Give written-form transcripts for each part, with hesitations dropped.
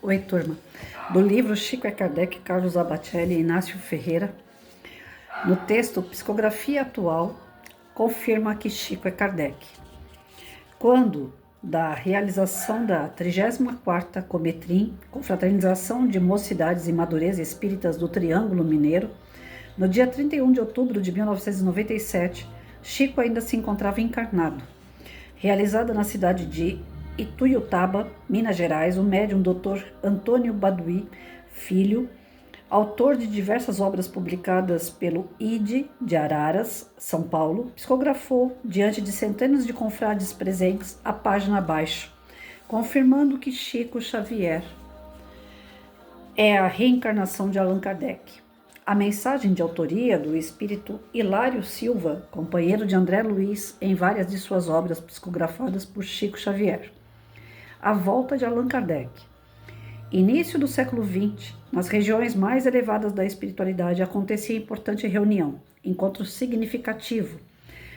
Oi, turma. Do livro Chico e Kardec, Carlos Abacelli e Inácio Ferreira. No texto, Psicografia Atual, confirma que Chico é Kardec. Quando da realização da 34ª Cometrim, Confraternização de Mocidades e Madureza Espíritas do Triângulo Mineiro, no dia 31 de outubro de 1997, Chico ainda se encontrava encarnado. Realizada na cidade de Ituiutaba, Minas Gerais, o médium Dr. Antônio Baduy Filho, autor de diversas obras publicadas pelo ID de Araras, São Paulo, psicografou, diante de centenas de confrades presentes, a página abaixo, confirmando que Chico Xavier é a reencarnação de Allan Kardec. A mensagem de autoria do espírito Hilário Silva, companheiro de André Luiz em várias de suas obras psicografadas por Chico Xavier. A volta de Allan Kardec. Início do século XX, nas regiões mais elevadas da espiritualidade, acontecia importante reunião, encontro significativo,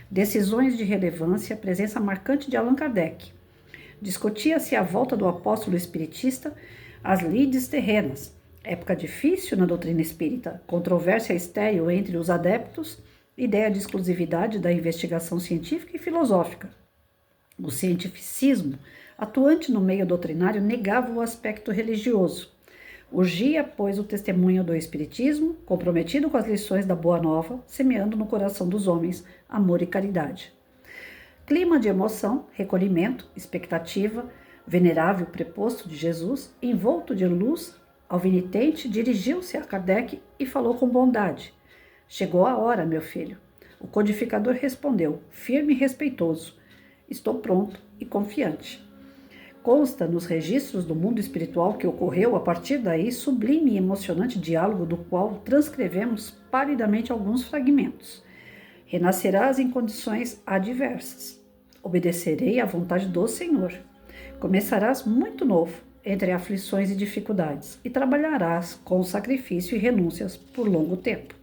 decisões de relevância, presença marcante de Allan Kardec. Discutia-se a volta do apóstolo espiritista às lides terrenas, época difícil na doutrina espírita, controvérsia estéril entre os adeptos, ideia de exclusividade da investigação científica e filosófica. O cientificismo, atuante no meio doutrinário, negava o aspecto religioso. Urgia, pois, o testemunho do espiritismo, comprometido com as lições da Boa Nova, semeando no coração dos homens amor e caridade. Clima de emoção, recolhimento, expectativa, venerável preposto de Jesus, envolto de luz, alvinitente, dirigiu-se a Kardec e falou com bondade. Chegou a hora, meu filho. O codificador respondeu, firme e respeitoso. Estou pronto e confiante. Consta nos registros do mundo espiritual que ocorreu a partir daí sublime e emocionante diálogo do qual transcrevemos palidamente alguns fragmentos. Renascerás em condições adversas. Obedecerei à vontade do Senhor. Começarás muito novo, entre aflições e dificuldades, e trabalharás com sacrifício e renúncias por longo tempo.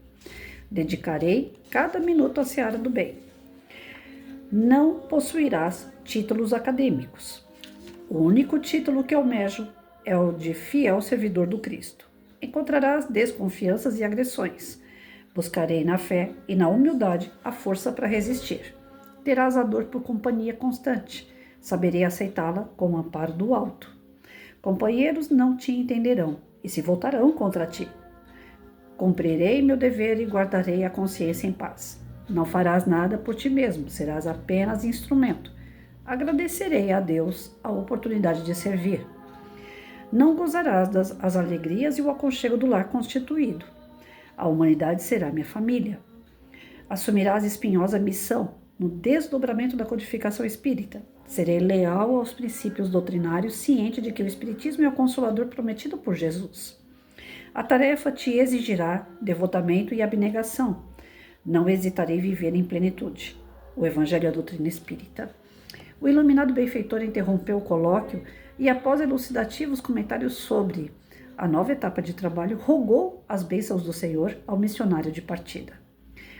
Dedicarei cada minuto à seara do bem. Não possuirás títulos acadêmicos. O único título que almejo é o de fiel servidor do Cristo. Encontrarás desconfianças e agressões. Buscarei na fé e na humildade a força para resistir. Terás a dor por companhia constante. Saberei aceitá-la com o amparo do alto. Companheiros não te entenderão e se voltarão contra ti. Cumprirei meu dever e guardarei a consciência em paz. Não farás nada por ti mesmo, serás apenas instrumento. Agradecerei a Deus a oportunidade de servir. Não gozarás das alegrias e o aconchego do lar constituído. A humanidade será minha família. Assumirás espinhosa missão no desdobramento da codificação espírita. Serei leal aos princípios doutrinários, ciente de que o Espiritismo é o consolador prometido por Jesus. A tarefa te exigirá devotamento e abnegação. Não hesitarei em viver em plenitude. O Evangelho e a doutrina espírita. O iluminado benfeitor interrompeu o colóquio e, após elucidativos comentários sobre a nova etapa de trabalho, rogou as bênçãos do Senhor ao missionário de partida.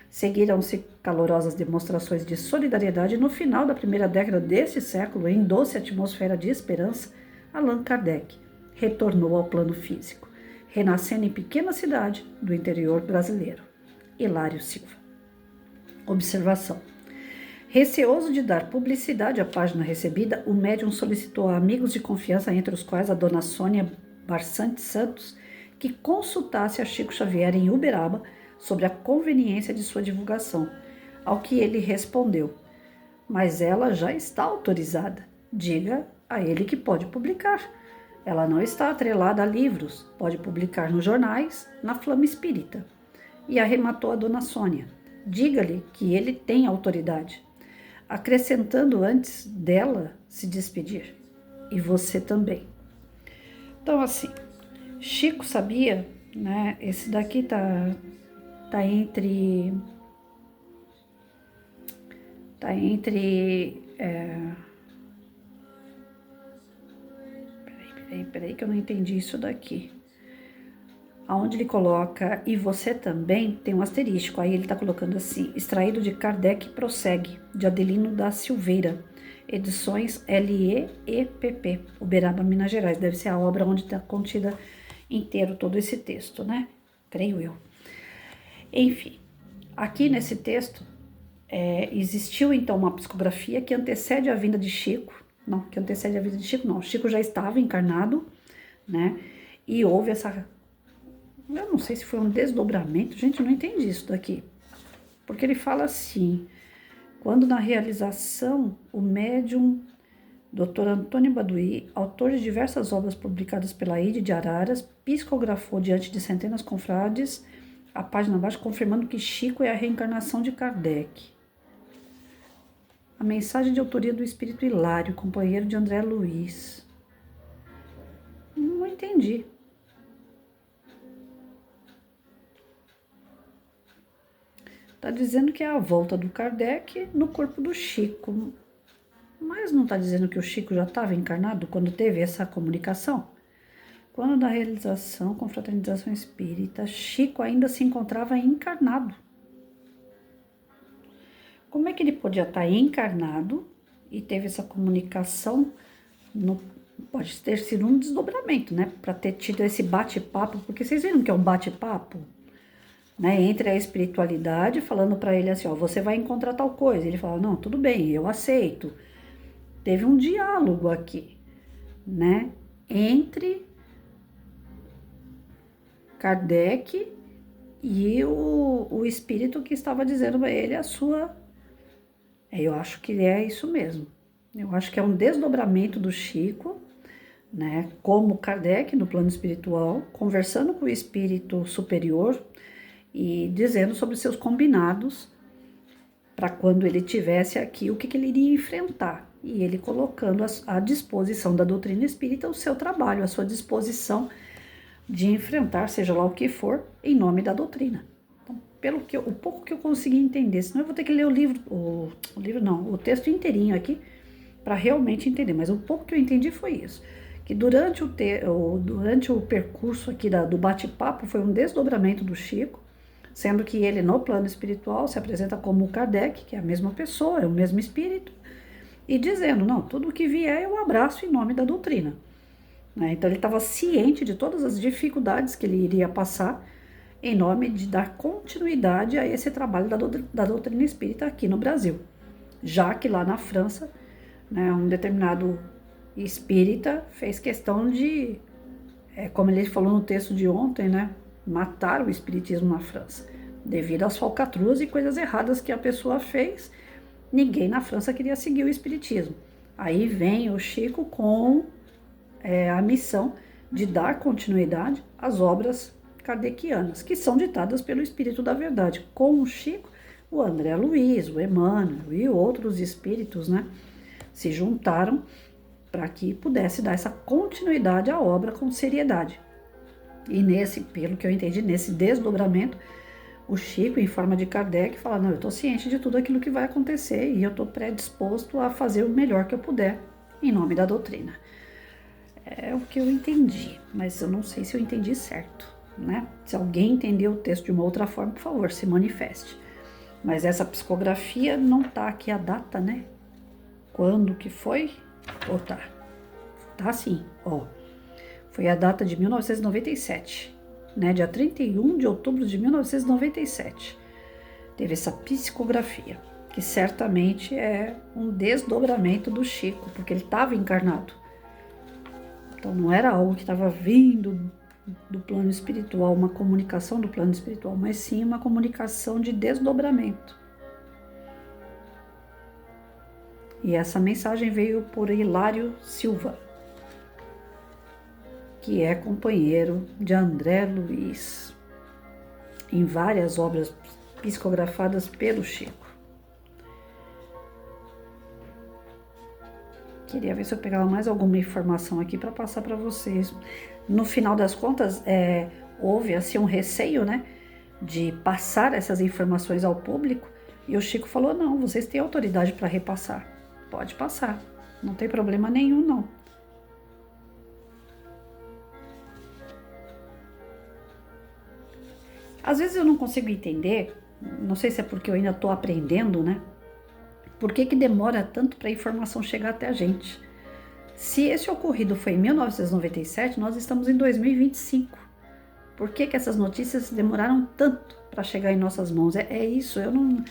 Seguiram-se calorosas demonstrações de solidariedade e no final da primeira década deste século, em doce atmosfera de esperança, Allan Kardec retornou ao plano físico, renascendo em pequena cidade do interior brasileiro. Hilário Silva. Observação. Receoso de dar publicidade à página recebida, o médium solicitou a amigos de confiança, entre os quais a dona Sônia Barsante Santos, que consultasse a Chico Xavier em Uberaba sobre a conveniência de sua divulgação, ao que ele respondeu, mas ela já está autorizada, diga a ele que pode publicar. Ela não está atrelada a livros, pode publicar nos jornais, na Flama Espírita. E arrematou a dona Sônia, diga-lhe que ele tem autoridade, acrescentando antes dela se despedir, e você também. Então assim, Chico sabia, né, esse daqui tá entre peraí que eu não entendi isso daqui. Aonde ele coloca e você também, tem um asterístico, aí ele tá colocando assim, extraído de Kardec prossegue, de Adelino da Silveira, Edições LEEPP, Uberaba, Minas Gerais. Deve ser a obra onde está contida inteiro todo esse texto, né? Creio eu. Enfim, aqui nesse texto, existiu então uma psicografia que antecede a vinda de Chico. Não, que antecede a vinda de Chico, não. Chico já estava encarnado, né? E houve essa... Eu não sei se foi um desdobramento. Gente, eu não entendi isso daqui. Porque ele fala assim... Quando na realização, o médium Dr. Antônio Baduy, autor de diversas obras publicadas pela Ide de Araras, psicografou diante de centenas de confrades a página abaixo, confirmando que Chico é a reencarnação de Kardec. A mensagem de autoria do Espírito Hilário, companheiro de André Luiz. Não entendi. Está dizendo que é a volta do Kardec no corpo do Chico. Mas não está dizendo que o Chico já estava encarnado quando teve essa comunicação? Quando da realização com fraternização espírita, Chico ainda se encontrava encarnado. Como é que ele podia estar encarnado e teve essa comunicação? Pode ter sido um desdobramento, né? Para ter tido esse bate-papo, porque vocês viram que é um bate-papo? Né, entre a espiritualidade, falando para ele assim, ó, você vai encontrar tal coisa. Ele fala, não, tudo bem, eu aceito. Teve um diálogo aqui, né, entre Kardec e o espírito que estava dizendo a ele a sua... Eu acho que é isso mesmo. Eu acho que é um desdobramento do Chico, né, como Kardec no plano espiritual, conversando com o espírito superior, e dizendo sobre seus combinados para quando ele tivesse aqui o que ele iria enfrentar. E ele colocando à disposição da doutrina espírita o seu trabalho, a sua disposição de enfrentar, seja lá o que for, em nome da doutrina. Então, o pouco que eu consegui entender, senão eu vou ter que ler o texto inteirinho aqui para realmente entender. Mas o pouco que eu entendi foi isso. Que durante o percurso aqui do bate-papo foi um desdobramento do Chico, sendo que ele, no plano espiritual, se apresenta como Kardec, que é a mesma pessoa, é o mesmo espírito, e dizendo, não, tudo que vier eu abraço em nome da doutrina. Né? Então ele estava ciente de todas as dificuldades que ele iria passar em nome de dar continuidade a esse trabalho da doutrina espírita aqui no Brasil. Já que lá na França, né, um determinado espírita fez questão de, como ele falou no texto de ontem, né, matar o espiritismo na França. Devido às falcatruas e coisas erradas que a pessoa fez, ninguém na França queria seguir o espiritismo. Aí vem o Chico com a missão de dar continuidade às obras kardecianas, que são ditadas pelo Espírito da Verdade. Com o Chico, o André Luiz, o Emmanuel e outros espíritos, né, se juntaram para que pudesse dar essa continuidade à obra com seriedade. E pelo que eu entendi, nesse desdobramento, o Chico, em forma de Kardec, fala, não, eu estou ciente de tudo aquilo que vai acontecer e eu estou predisposto a fazer o melhor que eu puder em nome da doutrina. É o que eu entendi, mas eu não sei se eu entendi certo, né? Se alguém entendeu o texto de uma outra forma, por favor, se manifeste. Mas essa psicografia não tá aqui a data, né? Quando que foi? Ou tá? Tá sim, ó. Foi a data de 1997, né? Dia 31 de outubro de 1997. Teve essa psicografia, que certamente é um desdobramento do Chico, porque ele estava encarnado. Então não era algo que estava vindo do plano espiritual, uma comunicação do plano espiritual, mas sim uma comunicação de desdobramento. E essa mensagem veio por Hilário Silva, que é companheiro de André Luiz, em várias obras psicografadas pelo Chico. Queria ver se eu pegava mais alguma informação aqui para passar para vocês. No final das contas, houve assim um receio, né, de passar essas informações ao público, e o Chico falou, não, vocês têm autoridade para repassar, pode passar, não tem problema nenhum, não. Às vezes eu não consigo entender, não sei se é porque eu ainda estou aprendendo, né, Por que demora tanto para a informação chegar até a gente? Se esse ocorrido foi em 1997, nós estamos em 2025. Por que essas notícias demoraram tanto para chegar em nossas mãos? É isso, eu não...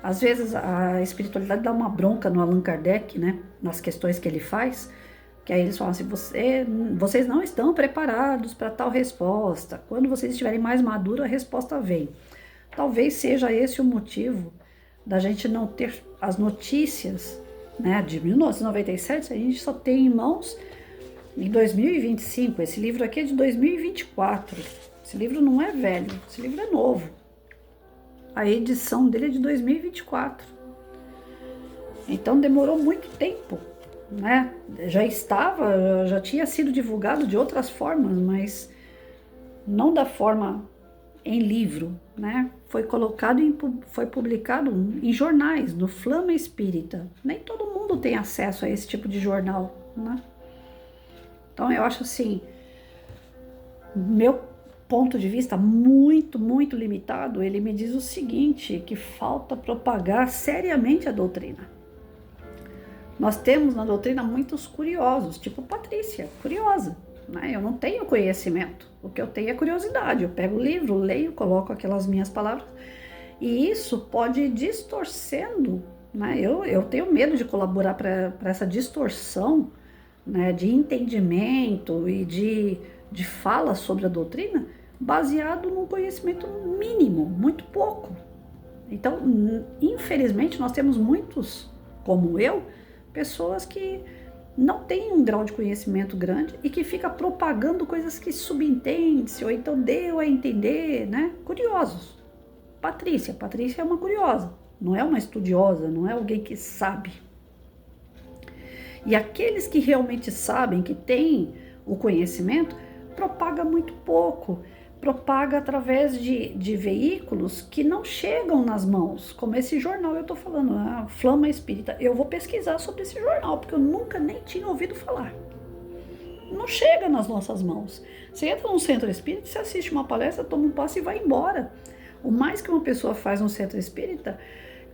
Às vezes a espiritualidade dá uma bronca no Allan Kardec, né? Nas questões que ele faz, que aí eles falam assim, vocês não estão preparados para tal resposta. Quando vocês estiverem mais maduros, a resposta vem. Talvez seja esse o motivo da gente não ter as notícias, né, de 1997, a gente só tem em mãos em 2025. Esse livro aqui é de 2024. Esse livro não é velho, esse livro é novo. A edição dele é de 2024. Então demorou muito tempo, né? Já tinha sido divulgado de outras formas, mas não da forma em livro, né? Foi publicado em jornais, no Flama Espírita. Nem todo mundo tem acesso a esse tipo de jornal, né? Então eu acho assim, meu ponto de vista muito, muito limitado, ele me diz o seguinte, que falta propagar seriamente a doutrina. Nós temos na doutrina muitos curiosos, tipo Patrícia, curiosa, né? Eu não tenho conhecimento, o que eu tenho é curiosidade. Eu pego o livro, leio, coloco aquelas minhas palavras, e isso pode ir distorcendo, né? Eu tenho medo de colaborar para essa distorção, né, de entendimento e de fala sobre a doutrina, baseado num conhecimento mínimo, muito pouco. Então, infelizmente, nós temos muitos, como eu, pessoas que não têm um grau de conhecimento grande e que fica propagando coisas que subentende-se, ou então deu a entender, né? Curiosos. Patrícia é uma curiosa, não é uma estudiosa, não é alguém que sabe. E aqueles que realmente sabem, que têm o conhecimento, propaga muito pouco. Propaga através de veículos que não chegam nas mãos, como esse jornal eu estou falando, a Flama Espírita. Eu vou pesquisar sobre esse jornal, porque eu nunca nem tinha ouvido falar. Não chega nas nossas mãos. Você entra num centro espírita, você assiste uma palestra, toma um passe e vai embora. O mais que uma pessoa faz no centro espírita,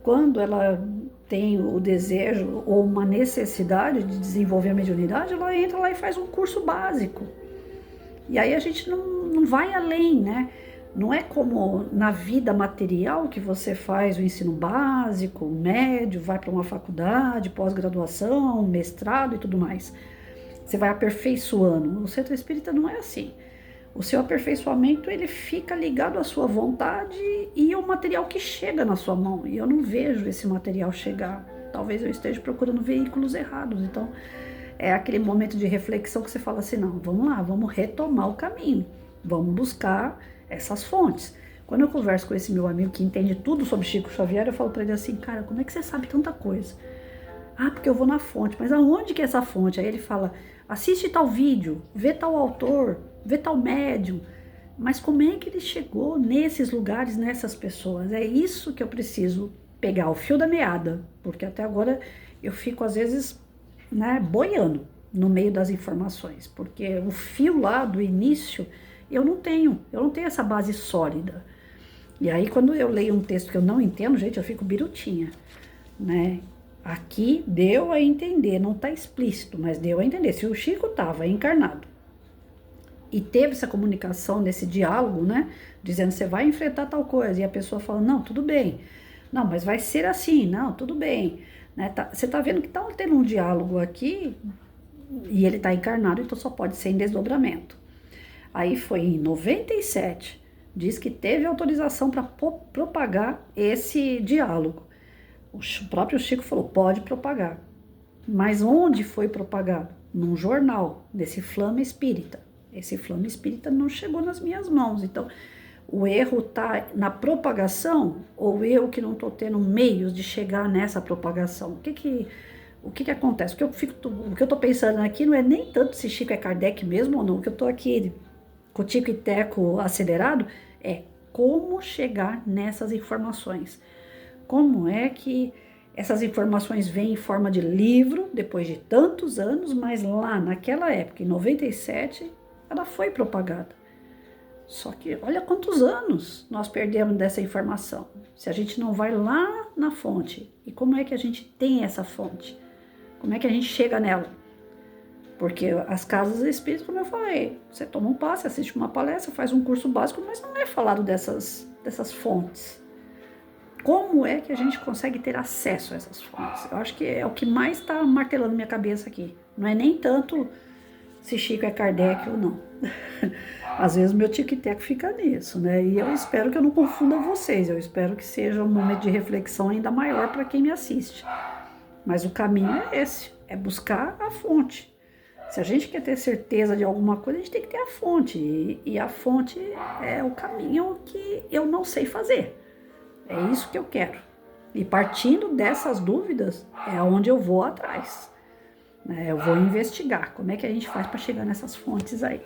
quando ela tem o desejo ou uma necessidade de desenvolver a mediunidade, ela entra lá e faz um curso básico. E aí a gente não vai além, né? Não é como na vida material que você faz o ensino básico, médio, vai para uma faculdade, pós-graduação, mestrado e tudo mais. Você vai aperfeiçoando. O centro espírita não é assim. O seu aperfeiçoamento, ele fica ligado à sua vontade e ao material que chega na sua mão. E eu não vejo esse material chegar. Talvez eu esteja procurando veículos errados. Então, é aquele momento de reflexão que você fala assim, não, vamos lá, vamos retomar o caminho. Vamos buscar essas fontes. Quando eu converso com esse meu amigo que entende tudo sobre Chico Xavier, eu falo para ele assim, cara, como é que você sabe tanta coisa? Ah, porque eu vou na fonte. Mas aonde que é essa fonte? Aí ele fala, assiste tal vídeo, vê tal autor, vê tal médium. Mas como é que ele chegou nesses lugares, nessas pessoas? É isso que eu preciso pegar, o fio da meada. Porque até agora eu fico, às vezes, né, boiando no meio das informações. Porque o fio lá do início, eu não tenho essa base sólida. E aí, quando eu leio um texto que eu não entendo, gente, eu fico birutinha, né? Aqui deu a entender, não está explícito, mas deu a entender. Se o Chico estava encarnado e teve essa comunicação nesse diálogo, né, dizendo você vai enfrentar tal coisa, e a pessoa fala, não, tudo bem, não, mas vai ser assim, não, tudo bem, né, você está vendo que está tendo um diálogo aqui e ele está encarnado, então só pode ser em desdobramento. Aí foi em 97, diz que teve autorização para propagar esse diálogo. O próprio Chico falou, pode propagar. Mas onde foi propagado? Num jornal, nesse Flama Espírita. Esse Flama Espírita não chegou nas minhas mãos. Então, o erro está na propagação ou eu que não estou tendo meios de chegar nessa propagação? O que acontece? O que eu estou pensando aqui não é nem tanto se Chico é Kardec mesmo ou não. O que eu estou aqui com o tico e teco acelerado é como chegar nessas informações. Como é que essas informações vêm em forma de livro, depois de tantos anos, mas lá naquela época, em 97, ela foi propagada. Só que olha quantos anos nós perdemos dessa informação. Se a gente não vai lá na fonte. E como é que a gente tem essa fonte? Como é que a gente chega nela? Porque as casas espíritas, como eu falei, você toma um passe, assiste uma palestra, faz um curso básico, mas não é falado dessas fontes. Como é que a gente consegue ter acesso a essas fontes? Eu acho que é o que mais está martelando minha cabeça aqui. Não é nem tanto se Chico é Kardec ou não. Às vezes meu tic-tac fica nisso, né? E eu espero que eu não confunda vocês. Eu espero que seja um momento de reflexão ainda maior para quem me assiste. Mas o caminho é esse, é buscar a fonte. Se a gente quer ter certeza de alguma coisa, a gente tem que ter a fonte. E a fonte é o caminho que eu não sei fazer. É isso que eu quero. E partindo dessas dúvidas, é onde eu vou atrás. Eu vou investigar como é que a gente faz para chegar nessas fontes aí.